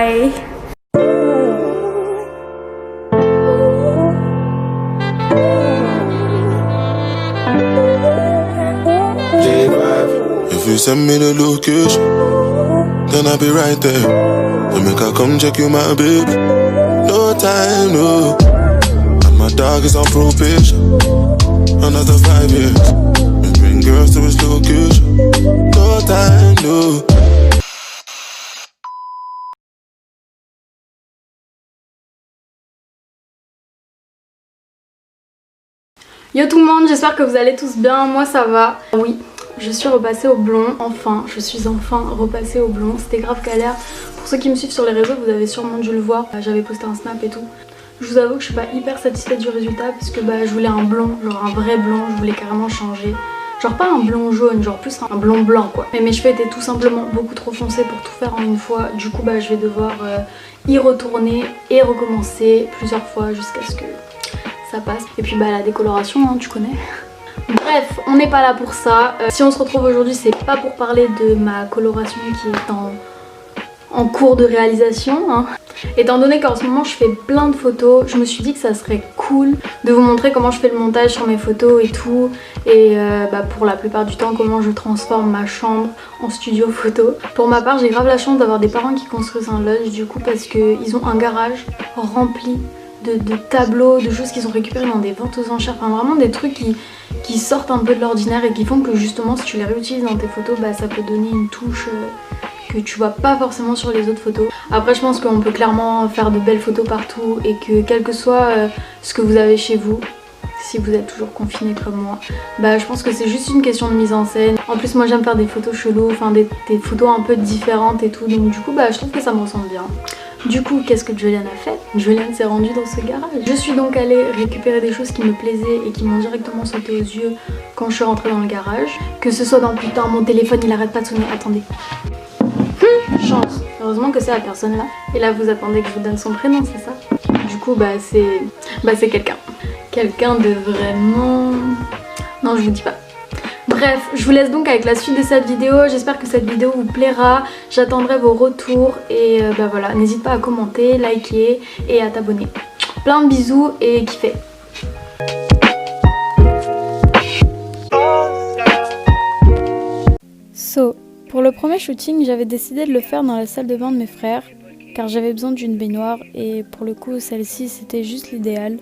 Bye. If you send me the location, then I'll be right there. You make her come check you, my baby. No time, no. And my dog is on probation. Another 5 years. We bring girls to his location. No time, no. Yo tout le monde, j'espère que vous allez tous bien, moi ça va. Oui, je suis repassée au blond, je suis enfin repassée au blond, c'était grave galère. Pour ceux qui me suivent sur les réseaux, vous avez sûrement dû le voir, j'avais posté un snap et tout. Je vous avoue que je suis pas hyper satisfaite du résultat parce que je voulais un blond, genre un vrai blond, je voulais carrément changer. Genre pas un blond jaune, genre plus un blond blanc quoi. Mais mes cheveux étaient tout simplement beaucoup trop foncés pour tout faire en une fois. Du coup je vais devoir y retourner et recommencer plusieurs fois jusqu'à ce que ça passe. Et puis la décoloration, hein, tu connais. Bref, on n'est pas là pour ça. Si on se retrouve aujourd'hui, c'est pas pour parler de ma coloration qui est en cours de réalisation, hein. Étant donné qu'en ce moment je fais plein de photos, je me suis dit que ça serait cool de vous montrer comment je fais le montage sur mes photos et tout. Et pour la plupart du temps comment je transforme ma chambre en studio photo. Pour ma part j'ai grave la chance d'avoir des parents qui construisent un lodge du coup parce qu'ils ont un garage rempli de tableaux, de choses qu'ils ont récupérées dans des ventes aux enchères, enfin vraiment des trucs qui sortent un peu de l'ordinaire et qui font que justement si tu les réutilises dans tes photos, ça peut donner une touche que tu vois pas forcément sur les autres photos. Après je pense qu'on peut clairement faire de belles photos partout et que quel que soit ce que vous avez chez vous, si vous êtes toujours confiné comme moi, je pense que c'est juste une question de mise en scène. En plus moi j'aime faire des photos cheloues, enfin des photos un peu différentes et tout, donc du coup je trouve que ça me ressemble bien. Du coup, qu'est-ce que Joliane a fait? Joliane s'est rendue dans ce garage. Je suis donc allée récupérer des choses qui me plaisaient et qui m'ont directement sauté aux yeux quand je suis rentrée dans le garage. Que ce soit dans putain, mon téléphone il arrête pas de sonner, attendez. Chance, heureusement que c'est la personne là. Et là vous attendez que je vous donne son prénom, c'est ça? Du coup c'est quelqu'un. Quelqu'un de vraiment... Non je vous dis pas. Bref, je vous laisse donc avec la suite de cette vidéo, j'espère que cette vidéo vous plaira, j'attendrai vos retours et voilà, n'hésite pas à commenter, liker et à t'abonner. Plein de bisous et kiffez. Pour le premier shooting, j'avais décidé de le faire dans la salle de bain de mes frères, car j'avais besoin d'une baignoire et pour le coup celle-ci c'était juste l'idéal.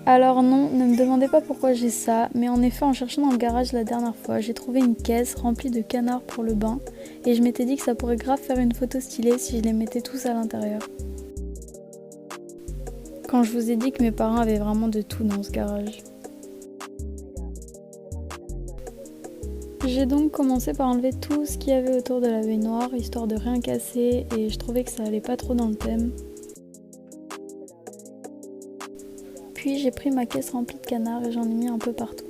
Alors non, ne me demandez pas pourquoi j'ai ça, mais en effet en cherchant dans le garage la dernière fois, j'ai trouvé une caisse remplie de canards pour le bain et je m'étais dit que ça pourrait grave faire une photo stylée si je les mettais tous à l'intérieur. Quand je vous ai dit que mes parents avaient vraiment de tout dans ce garage. J'ai donc commencé par enlever tout ce qu'il y avait autour de la baignoire, histoire de rien casser et je trouvais que ça allait pas trop dans le thème. Puis j'ai pris ma caisse remplie de canards et j'en ai mis un peu partout.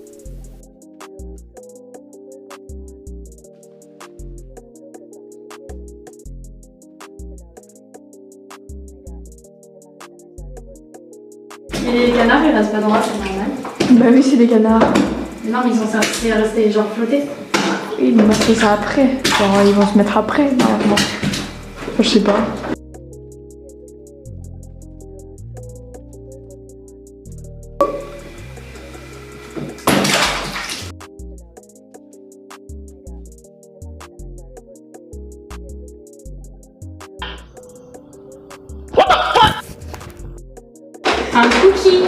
Et les canards ils restent pas droits, c'est normal? Bah oui, c'est des canards. Non mais ils sont censés rester genre flottés. Oui, mais on fait ça après. Genre ils vont se mettre après, normalement. Enfin, je sais pas. Un cookie.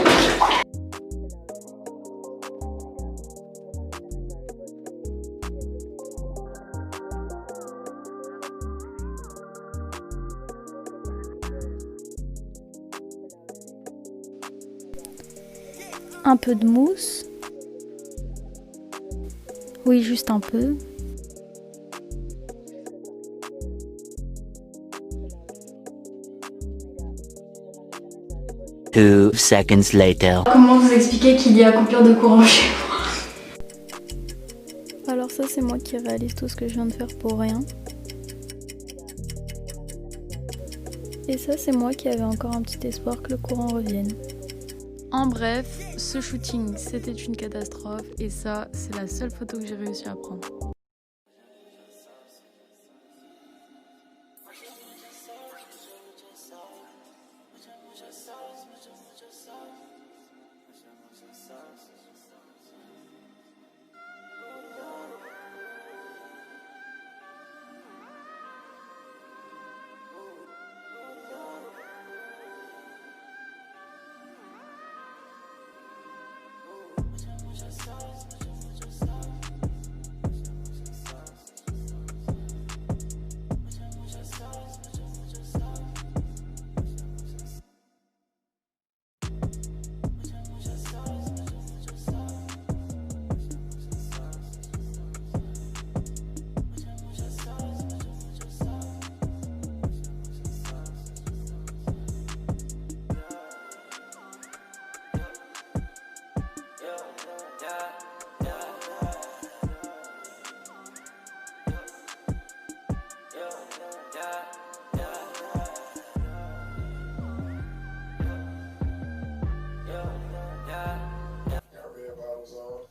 Un peu de mousse. Oui, juste un peu. 2 seconds later. Comment vous expliquer qu'il y a coupure de courant chez moi? Alors ça c'est moi qui réalise tout ce que je viens de faire pour rien. Et ça, c'est moi qui avais encore un petit espoir que le courant revienne. En bref, ce shooting, c'était une catastrophe et ça, c'est la seule photo que j'ai réussi à prendre.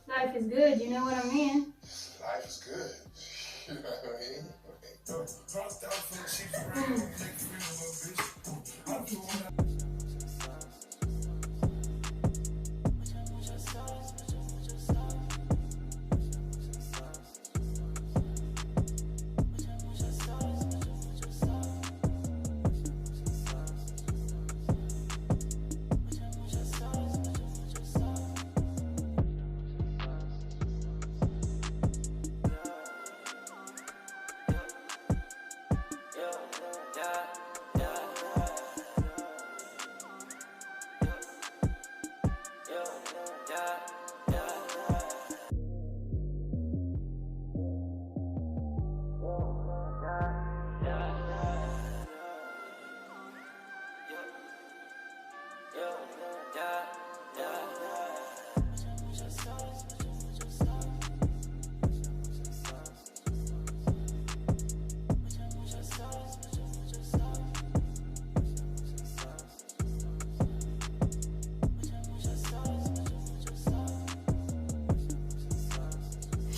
Life is good, you know what I mean? Life is good. You know what I mean?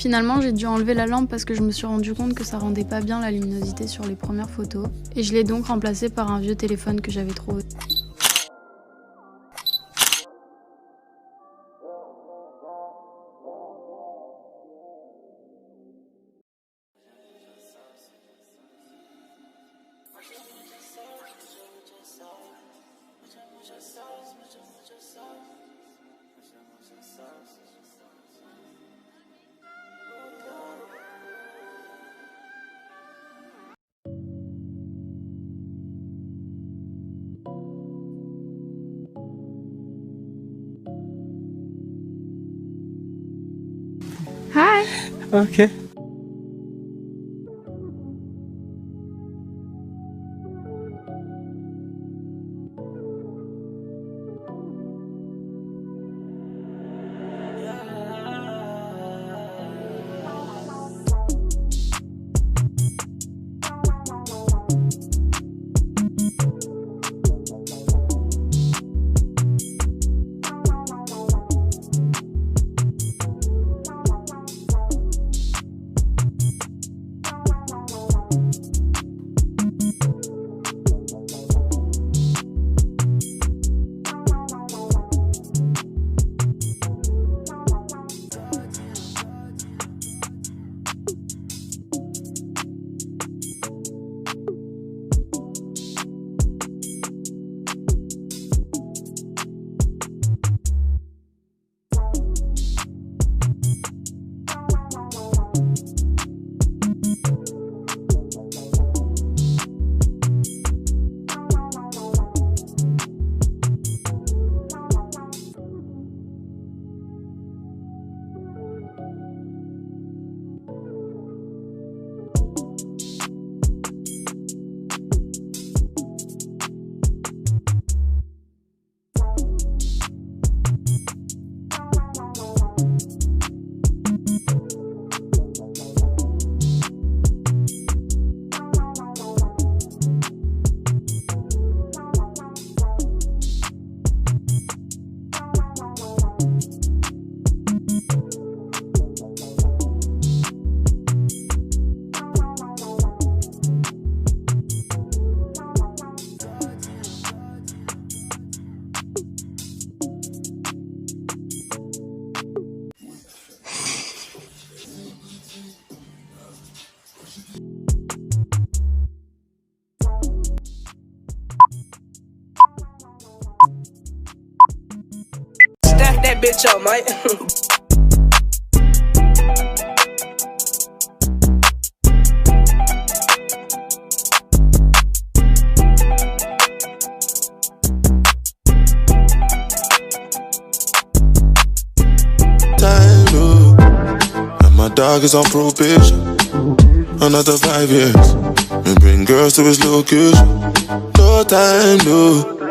Finalement, j'ai dû enlever la lampe parce que je me suis rendu compte que ça rendait pas bien la luminosité sur les premières photos. Et je l'ai donc remplacée par un vieux téléphone que j'avais trouvé. Hi! Okay. bitch up, mate. Time, no. And my dog is on probation. Another 5 years. Me bring girls to his location. No time, no.